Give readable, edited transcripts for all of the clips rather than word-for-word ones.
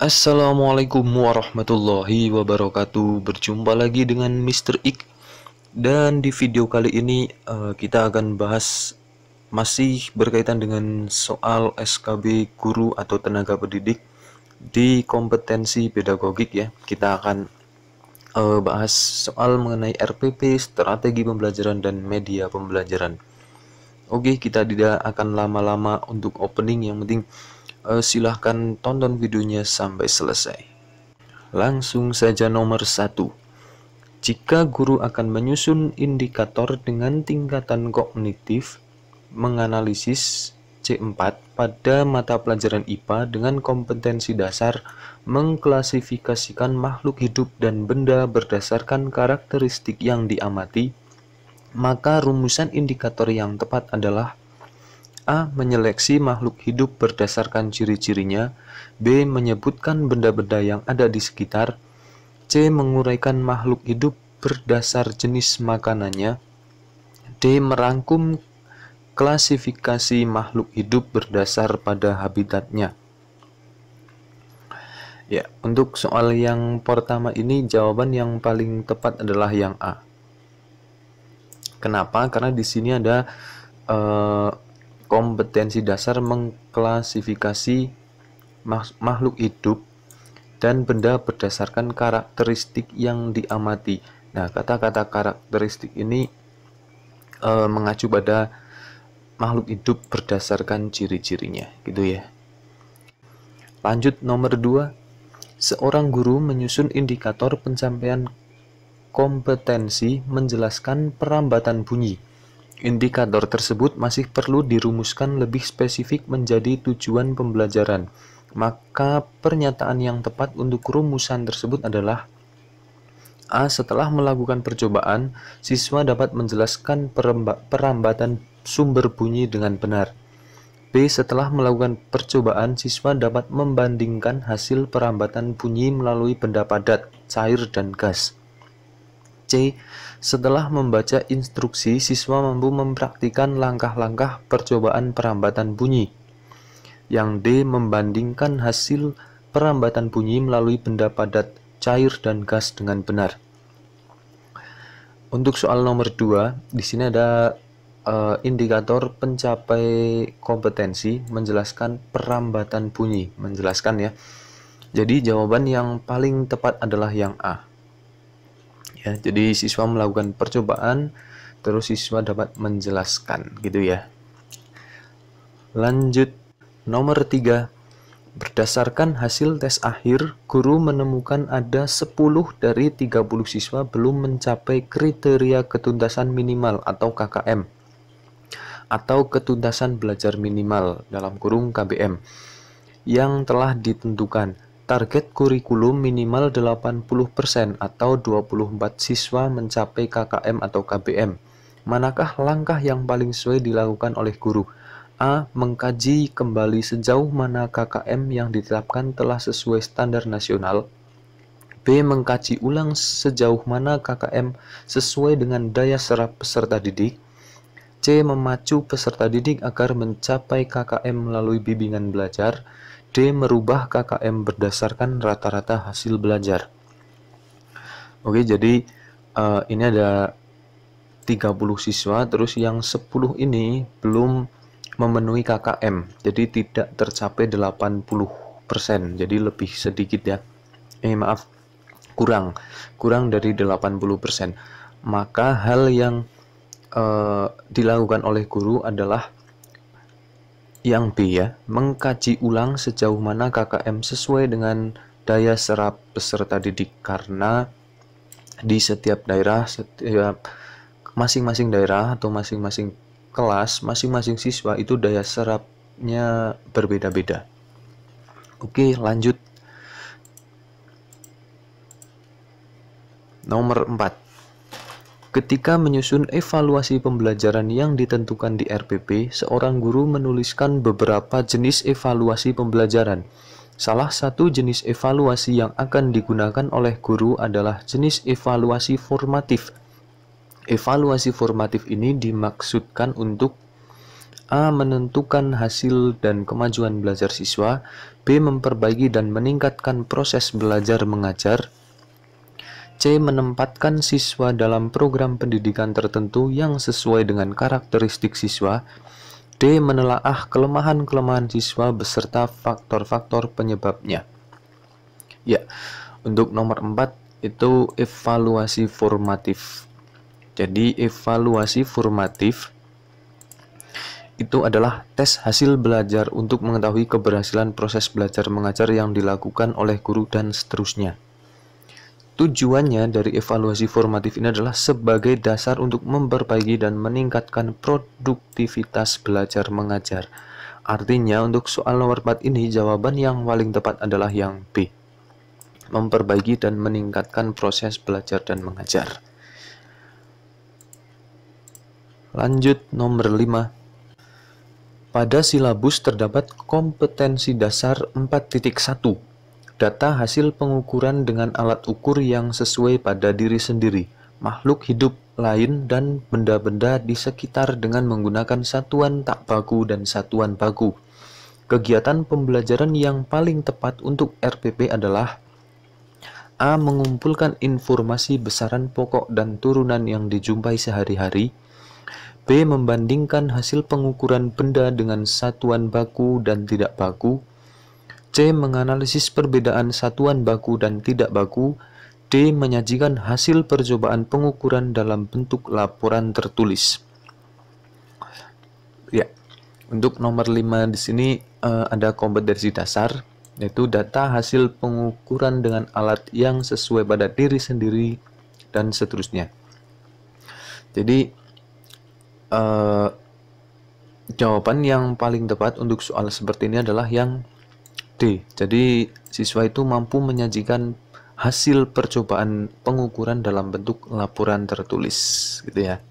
Assalamualaikum warahmatullahi wabarakatuh. Berjumpa lagi dengan Mr. Ik. Dan di video kali ini kita akan bahas masih berkaitan dengan soal SKB guru atau tenaga pendidik di kompetensi pedagogik ya. Kita akan bahas soal mengenai RPP, strategi pembelajaran dan media pembelajaran. Oke, kita tidak akan lama-lama untuk opening, yang penting silahkan tonton videonya sampai selesai. Langsung saja nomor 1. Jika guru akan menyusun indikator dengan tingkatan kognitif, menganalisis C4 pada mata pelajaran IPA dengan kompetensi dasar, mengklasifikasikan makhluk hidup dan benda berdasarkan karakteristik yang diamati, maka rumusan indikator yang tepat adalah: A. Menyeleksi makhluk hidup berdasarkan ciri-cirinya. B. Menyebutkan benda-benda yang ada di sekitar. C. Menguraikan makhluk hidup berdasar jenis makanannya. D. Merangkum klasifikasi makhluk hidup berdasar pada habitatnya. Ya, untuk soal yang pertama ini jawaban yang paling tepat adalah yang A. Kenapa? Karena di sini ada kompetensi dasar mengklasifikasi makhluk hidup dan benda berdasarkan karakteristik yang diamati. Nah, kata-kata karakteristik ini mengacu pada makhluk hidup berdasarkan ciri-cirinya, gitu ya. Lanjut nomor 2. Seorang guru menyusun indikator pencapaian kompetensi menjelaskan perambatan bunyi. Indikator tersebut masih perlu dirumuskan lebih spesifik menjadi tujuan pembelajaran. Maka pernyataan yang tepat untuk rumusan tersebut adalah: A. Setelah melakukan percobaan, siswa dapat menjelaskan perambatan sumber bunyi dengan benar. B. Setelah melakukan percobaan, siswa dapat membandingkan hasil perambatan bunyi melalui benda padat, cair, dan gas. C. Setelah membaca instruksi, siswa mampu mempraktikkan langkah-langkah percobaan perambatan bunyi. Yang D. Membandingkan hasil perambatan bunyi melalui benda padat, cair, dan gas dengan benar. Untuk soal nomor 2, di sini ada indikator pencapai kompetensi menjelaskan perambatan bunyi, menjelaskan ya. Jadi jawaban yang paling tepat adalah yang A. Ya, jadi siswa melakukan percobaan, terus siswa dapat menjelaskan, gitu ya. Lanjut nomor 3. Berdasarkan hasil tes akhir, guru menemukan ada 10 dari 30 siswa belum mencapai kriteria ketuntasan minimal atau KKM atau ketuntasan belajar minimal dalam kurung KBM yang telah ditentukan. Target kurikulum minimal 80% atau 24 siswa mencapai KKM atau KBM. Manakah langkah yang paling sesuai dilakukan oleh guru? A. Mengkaji kembali sejauh mana KKM yang ditetapkan telah sesuai standar nasional. B. Mengkaji ulang sejauh mana KKM sesuai dengan daya serap peserta didik. C. Memacu peserta didik agar mencapai KKM melalui bimbingan belajar. D. Merubah KKM berdasarkan rata-rata hasil belajar. Oke, jadi ini ada 30 siswa, terus yang 10 ini belum memenuhi KKM, jadi tidak tercapai 80%, jadi lebih sedikit ya. Kurang dari 80%. Maka hal yang dilakukan oleh guru adalah yang B ya, mengkaji ulang sejauh mana KKM sesuai dengan daya serap peserta didik, karena di setiap daerah, masing-masing daerah atau masing-masing kelas, masing-masing siswa itu daya serapnya berbeda-beda. Oke, lanjut. Nomor 4. Ketika menyusun evaluasi pembelajaran yang ditentukan di RPP, seorang guru menuliskan beberapa jenis evaluasi pembelajaran. Salah satu jenis evaluasi yang akan digunakan oleh guru adalah jenis evaluasi formatif. Evaluasi formatif ini dimaksudkan untuk A. Menentukan hasil dan kemajuan belajar siswa. B. Memperbaiki dan meningkatkan proses belajar mengajar. C. Menempatkan siswa dalam program pendidikan tertentu yang sesuai dengan karakteristik siswa. D. Menelaah kelemahan-kelemahan siswa beserta faktor-faktor penyebabnya. Ya, untuk nomor 4 itu evaluasi formatif. Jadi evaluasi formatif itu adalah tes hasil belajar untuk mengetahui keberhasilan proses belajar mengajar yang dilakukan oleh guru dan seterusnya. Tujuannya dari evaluasi formatif ini adalah sebagai dasar untuk memperbaiki dan meningkatkan produktivitas belajar mengajar. Artinya untuk soal nomor 4 ini jawaban yang paling tepat adalah yang B. Memperbaiki dan meningkatkan proses belajar dan mengajar. Lanjut nomor 5. Pada silabus terdapat kompetensi dasar 4.1. Data hasil pengukuran dengan alat ukur yang sesuai pada diri sendiri, makhluk hidup lain, dan benda-benda di sekitar dengan menggunakan satuan tak baku dan satuan baku. Kegiatan pembelajaran yang paling tepat untuk RPP adalah A. Mengumpulkan informasi besaran pokok dan turunan yang dijumpai sehari-hari. B. Membandingkan hasil pengukuran benda dengan satuan baku dan tidak baku. C. Menganalisis perbedaan satuan baku dan tidak baku. D. Menyajikan hasil percobaan pengukuran dalam bentuk laporan tertulis. Ya, untuk nomor 5 di sini ada kompetensi dasar, yaitu data hasil pengukuran dengan alat yang sesuai pada diri sendiri dan seterusnya. Jadi jawaban yang paling tepat untuk soal seperti ini adalah yang D. Jadi siswa itu mampu menyajikan hasil percobaan pengukuran dalam bentuk laporan tertulis, gitu ya.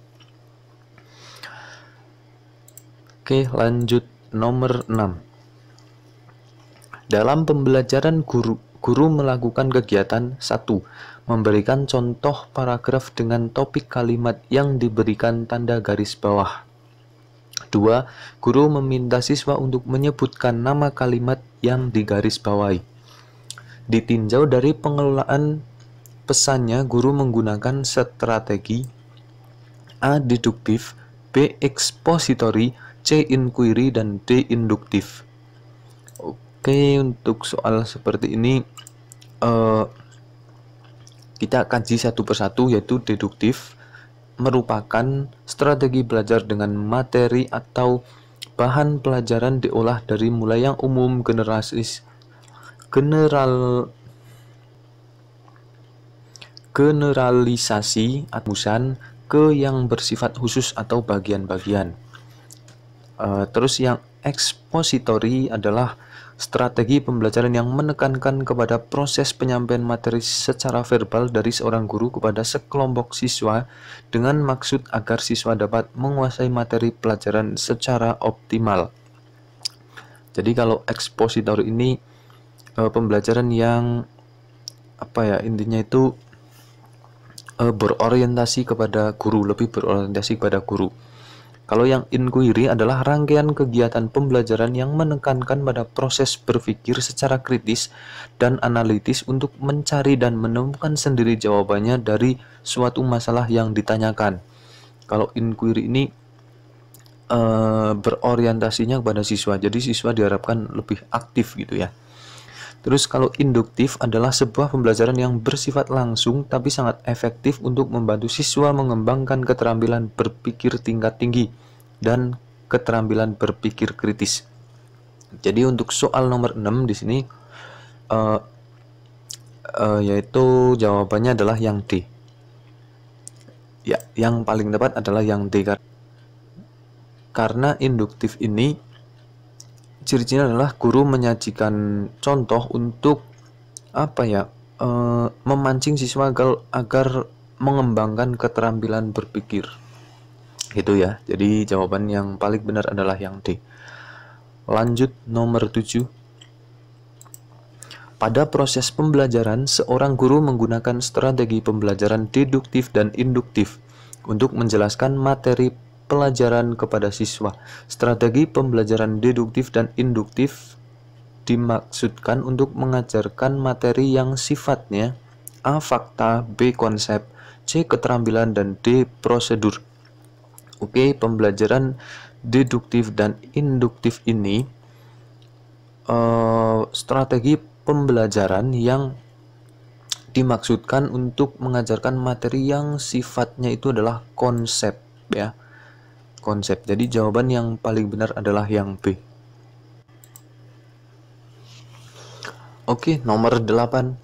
Oke, lanjut nomor 6. Dalam pembelajaran guru melakukan kegiatan 1. Memberikan contoh paragraf dengan topik kalimat yang diberikan tanda garis bawah. 2. Guru meminta siswa untuk menyebutkan nama kalimat yang digarisbawahi. Ditinjau dari pengelolaan pesannya, guru menggunakan strategi A. Deduktif, B. Ekspositori, C. Inquiry, dan D. Induktif. Oke, untuk soal seperti ini kita kaji satu persatu, yaitu deduktif merupakan strategi belajar dengan materi atau bahan pelajaran diolah dari mulai yang umum, generalisasi atmusan ke yang bersifat khusus atau bagian-bagian. Terus yang ekspositori adalah strategi pembelajaran yang menekankan kepada proses penyampaian materi secara verbal dari seorang guru kepada sekelompok siswa dengan maksud agar siswa dapat menguasai materi pelajaran secara optimal. Jadi kalau ekspositor ini pembelajaran yang intinya itu berorientasi kepada guru, lebih berorientasi kepada guru. Kalau yang inquiry adalah rangkaian kegiatan pembelajaran yang menekankan pada proses berpikir secara kritis dan analitis untuk mencari dan menemukan sendiri jawabannya dari suatu masalah yang ditanyakan. Kalau inquiry ini berorientasinya kepada siswa, jadi siswa diharapkan lebih aktif gitu ya. Terus kalau induktif adalah sebuah pembelajaran yang bersifat langsung tapi sangat efektif untuk membantu siswa mengembangkan keterampilan berpikir tingkat tinggi dan keterampilan berpikir kritis. Jadi untuk soal nomor 6 di sini yaitu jawabannya adalah yang D. Ya, yang paling tepat adalah yang D, karena induktif ini ciri-cirinya adalah guru menyajikan contoh untuk memancing siswa agar mengembangkan keterampilan berpikir. Gitu ya. Jadi jawaban yang paling benar adalah yang D. Lanjut nomor 7. Pada proses pembelajaran, seorang guru menggunakan strategi pembelajaran deduktif dan induktif untuk menjelaskan materi pelajaran kepada siswa. Strategi pembelajaran deduktif dan induktif dimaksudkan untuk mengajarkan materi yang sifatnya A. Fakta, B. Konsep, C. Keterampilan, dan D. Prosedur. Oke, pembelajaran deduktif dan induktif ini strategi pembelajaran yang dimaksudkan untuk mengajarkan materi yang sifatnya itu adalah konsep, ya. Konsep. Jadi jawaban yang paling benar adalah yang B. Oke, nomor 8.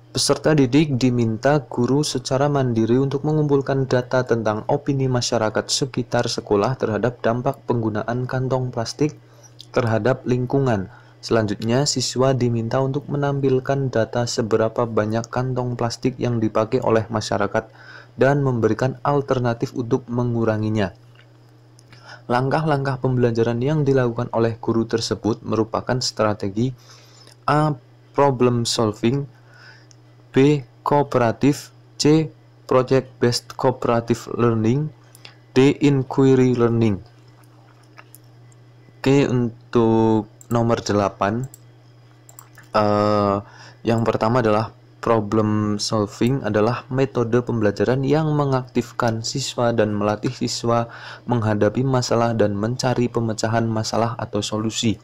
Peserta didik diminta guru secara mandiri untuk mengumpulkan data tentang opini masyarakat sekitar sekolah terhadap dampak penggunaan kantong plastik terhadap lingkungan. Selanjutnya, siswa diminta untuk menampilkan data seberapa banyak kantong plastik yang dipakai oleh masyarakat dan memberikan alternatif untuk menguranginya. Langkah-langkah pembelajaran yang dilakukan oleh guru tersebut merupakan strategi A. Problem solving, B. Kooperatif, C. Project based cooperative learning, D. Inquiry learning. Oke, untuk nomor 8, yang pertama adalah problem solving adalah metode pembelajaran yang mengaktifkan siswa dan melatih siswa menghadapi masalah dan mencari pemecahan masalah atau solusi.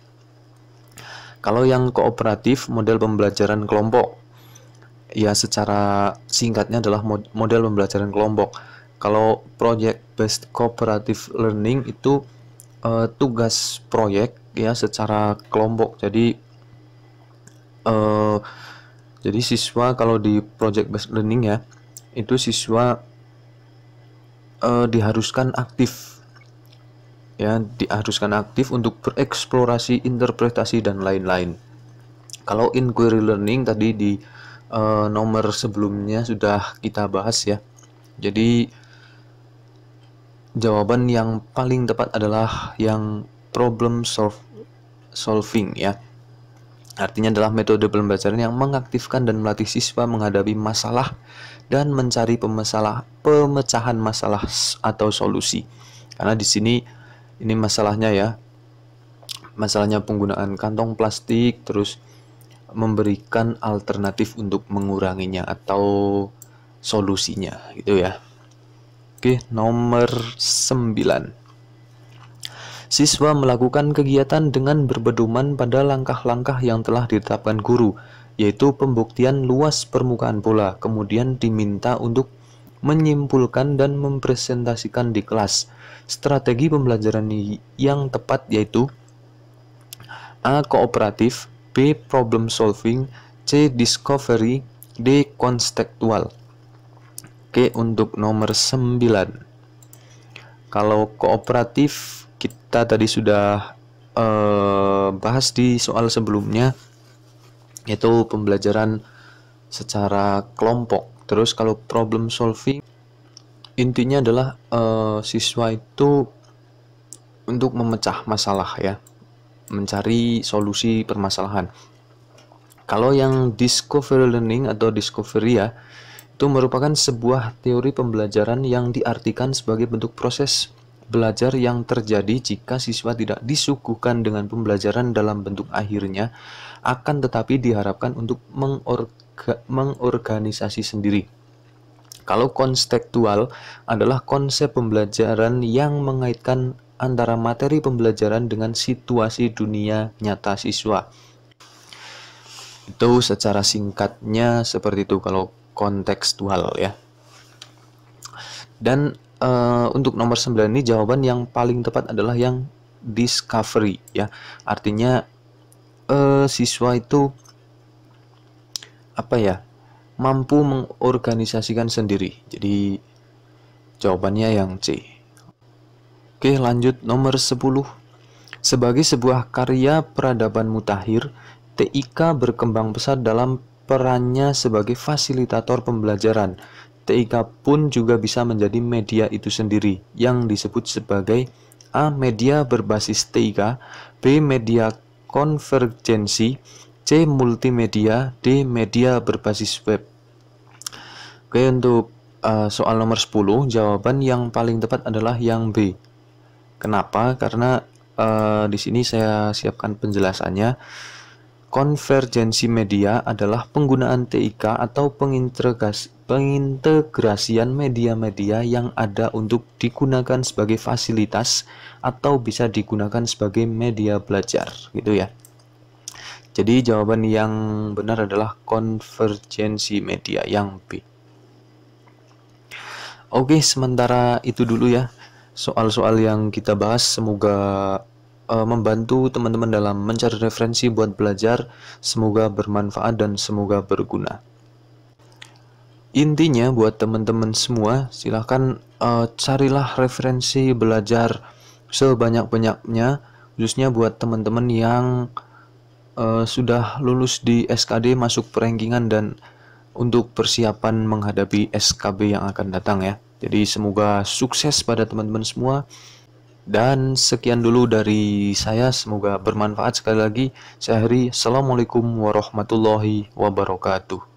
Kalau yang kooperatif, model pembelajaran kelompok. Ya, secara singkatnya adalah model pembelajaran kelompok. Kalau project based cooperative learning itu tugas proyek, ya, secara kelompok. Jadi siswa kalau di project based learning, ya, itu siswa diharuskan aktif, ya, untuk bereksplorasi, interpretasi, dan lain-lain. Kalau inquiry learning tadi di nomor sebelumnya sudah kita bahas, ya. Jadi jawaban yang paling tepat adalah yang problem solving, ya. Artinya adalah metode pembelajaran yang mengaktifkan dan melatih siswa menghadapi masalah dan mencari pemecahan masalah atau solusi. Karena di sini ini masalahnya, ya. Masalahnya penggunaan kantong plastik, terus memberikan alternatif untuk menguranginya atau solusinya, gitu, ya. Oke, nomor 9. Siswa melakukan kegiatan dengan berpedoman pada langkah-langkah yang telah ditetapkan guru, yaitu pembuktian luas permukaan bola, kemudian diminta untuk menyimpulkan dan mempresentasikan di kelas. Strategi pembelajaran yang tepat yaitu A. Kooperatif, B. Problem solving, C. Discovery, D. Konstektual. Oke, untuk nomor 9. Kalau kooperatif kita tadi sudah bahas di soal sebelumnya, yaitu pembelajaran secara kelompok. Terus kalau problem solving intinya adalah siswa itu untuk memecah masalah, ya, mencari solusi permasalahan. Kalau yang discovery learning atau discovery, ya, itu merupakan sebuah teori pembelajaran yang diartikan sebagai bentuk proses belajar yang terjadi jika siswa tidak disuguhkan dengan pembelajaran dalam bentuk akhirnya, akan tetapi diharapkan untuk mengorganisasi sendiri. Kalau konstektual adalah konsep pembelajaran yang mengaitkan antara materi pembelajaran dengan situasi dunia nyata siswa. Itu secara singkatnya seperti itu kalau kontekstual, ya. Dan untuk nomor 9 ini jawaban yang paling tepat adalah yang discovery, ya. Artinya siswa itu mampu mengorganisasikan sendiri. Jadi jawabannya yang C. Oke, lanjut nomor 10. Sebagai sebuah karya peradaban mutakhir, TIK berkembang pesat dalam perannya sebagai fasilitator pembelajaran. TIK pun juga bisa menjadi media itu sendiri, yang disebut sebagai A. Media berbasis TIK, B. Media konvergensi, C. Multimedia, D. Media berbasis web. Oke, untuk soal nomor 10, jawaban yang paling tepat adalah yang B. Kenapa? Karena di sini saya siapkan penjelasannya. Konvergensi media adalah penggunaan TIK atau pengintegrasian media-media yang ada untuk digunakan sebagai fasilitas atau bisa digunakan sebagai media belajar, gitu ya. Jadi jawaban yang benar adalah konvergensi media yang B. Oke, sementara itu dulu ya soal-soal yang kita bahas. Semoga membantu teman-teman dalam mencari referensi buat belajar. Semoga bermanfaat dan semoga berguna. Intinya buat teman-teman semua, silahkan carilah referensi belajar sebanyak-banyaknya, khususnya buat teman-teman yang sudah lulus di SKD, masuk perankingan dan untuk persiapan menghadapi SKB yang akan datang ya. Jadi semoga sukses pada teman-teman semua. Dan sekian dulu dari saya, semoga bermanfaat. Sekali lagi saya Heri. Assalamualaikum warahmatullahi wabarakatuh.